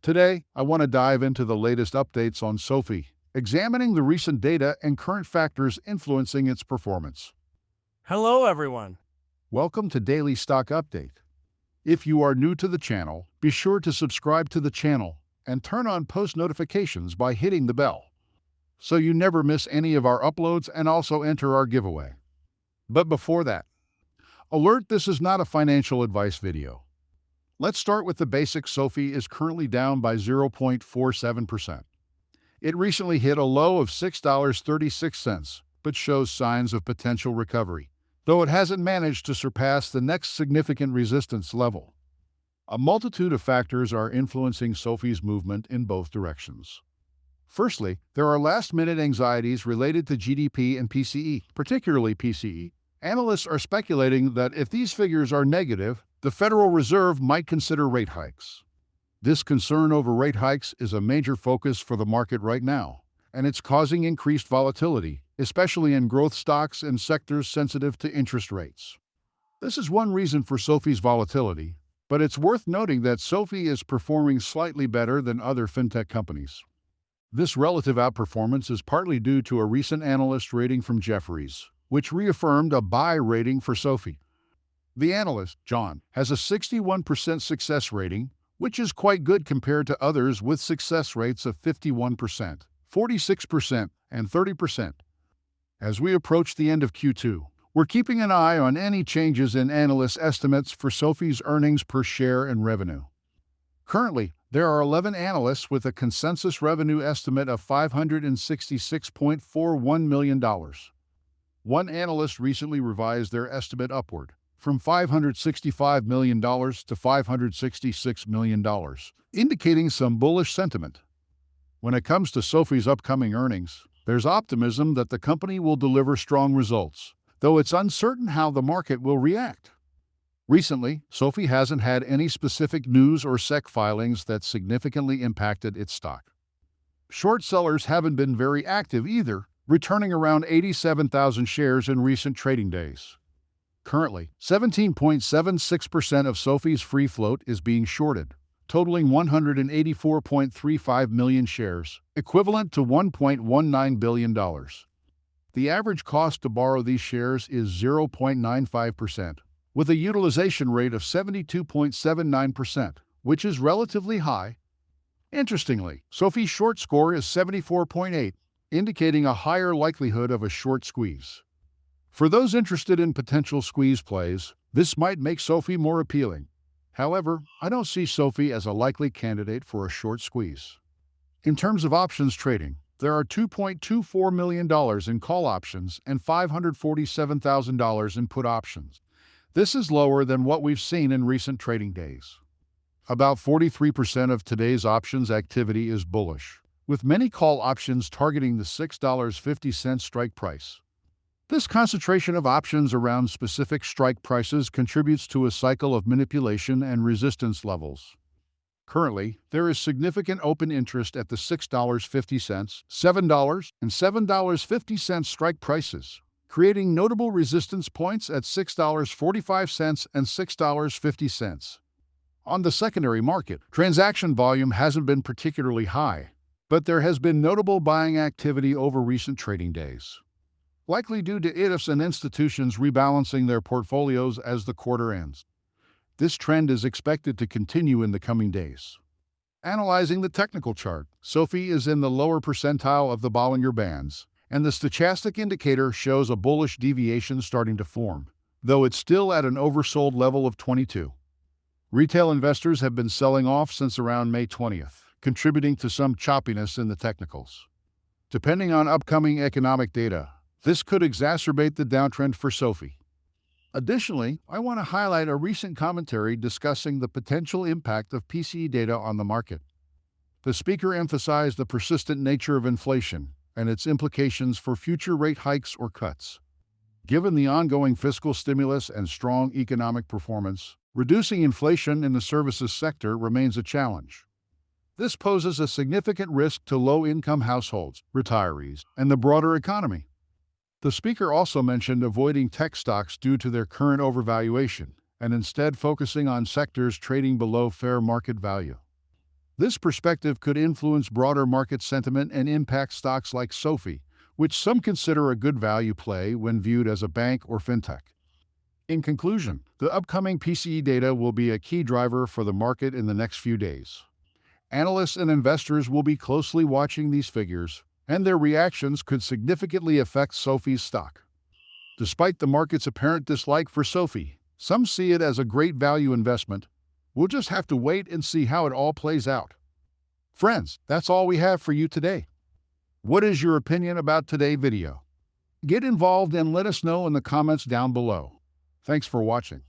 Today, I want to dive into the latest updates on SoFi, examining the recent data and current factors influencing its performance. Hello, everyone. Welcome to Daily Stock Update. If you are new to the channel, be sure to subscribe to the channel and turn on post notifications by hitting the bell so you never miss any of our uploads and also enter our giveaway. But before that, alert, this is not a financial advice video. Let's start with the basics. SoFi is currently down by 0.47%. It recently hit a low of $6.36, but shows signs of potential recovery, though it hasn't managed to surpass the next significant resistance level. A multitude of factors are influencing SoFi's movement in both directions. Firstly, there are last-minute anxieties related to GDP and PCE, particularly PCE. Analysts are speculating that if these figures are negative, the Federal Reserve might consider rate hikes. This concern over rate hikes is a major focus for the market right now, and it's causing increased volatility, especially in growth stocks and sectors sensitive to interest rates. This is one reason for SoFi's volatility, but it's worth noting that SoFi is performing slightly better than other fintech companies. This relative outperformance is partly due to a recent analyst rating from Jefferies, which reaffirmed a buy rating for SoFi. The analyst, John, has a 61% success rating, which is quite good compared to others with success rates of 51%, 46%, and 30%. As we approach the end of Q2, we're keeping an eye on any changes in analyst estimates for SoFi's earnings per share and revenue. Currently, there are 11 analysts with a consensus revenue estimate of $566.41 million. One analyst recently revised their estimate upward, from $565 million to $566 million, indicating some bullish sentiment. When it comes to SoFi's upcoming earnings, there's optimism that the company will deliver strong results, though it's uncertain how the market will react. Recently, SoFi hasn't had any specific news or SEC filings that significantly impacted its stock. Short sellers haven't been very active either, returning around 87,000 shares in recent trading days. Currently, 17.76% of SoFi's free float is being shorted, totaling 184.35 million shares, equivalent to $1.19 billion. The average cost to borrow these shares is 0.95%, with a utilization rate of 72.79%, which is relatively high. Interestingly, SoFi's short score is 74.8, indicating a higher likelihood of a short squeeze. For those interested in potential squeeze plays, this might make SoFi more appealing. However, I don't see SoFi as a likely candidate for a short squeeze. In terms of options trading, there are $2.24 million in call options and $547,000 in put options. This is lower than what we've seen in recent trading days. About 43% of today's options activity is bullish, with many call options targeting the $6.50 strike price. This concentration of options around specific strike prices contributes to a cycle of manipulation and resistance levels. Currently, there is significant open interest at the $6.50, $7, and $7.50 strike prices, creating notable resistance points at $6.45 and $6.50. On the secondary market, transaction volume hasn't been particularly high, but there has been notable buying activity over recent trading days, likely due to ETFs and institutions rebalancing their portfolios as the quarter ends. This trend is expected to continue in the coming days. Analyzing the technical chart, SoFi is in the lower percentile of the Bollinger Bands, and the stochastic indicator shows a bullish deviation starting to form, though it's still at an oversold level of 22. Retail investors have been selling off since around May 20th, contributing to some choppiness in the technicals. Depending on upcoming economic data, this could exacerbate the downtrend for SoFi. Additionally, I want to highlight a recent commentary discussing the potential impact of PCE data on the market. The speaker emphasized the persistent nature of inflation and its implications for future rate hikes or cuts. Given the ongoing fiscal stimulus and strong economic performance, reducing inflation in the services sector remains a challenge. This poses a significant risk to low-income households, retirees, and the broader economy. The speaker also mentioned avoiding tech stocks due to their current overvaluation, and instead focusing on sectors trading below fair market value. This perspective could influence broader market sentiment and impact stocks like SoFi, which some consider a good value play when viewed as a bank or fintech. In conclusion, the upcoming PCE data will be a key driver for the market in the next few days. Analysts and investors will be closely watching these figures, and their reactions could significantly affect SoFi's stock. Despite the market's apparent dislike for SoFi, some see it as a great value investment. We'll just have to wait and see how it all plays out. Friends, that's all we have for you today. What is your opinion about today's video? Get involved and let us know in the comments down below. Thanks for watching.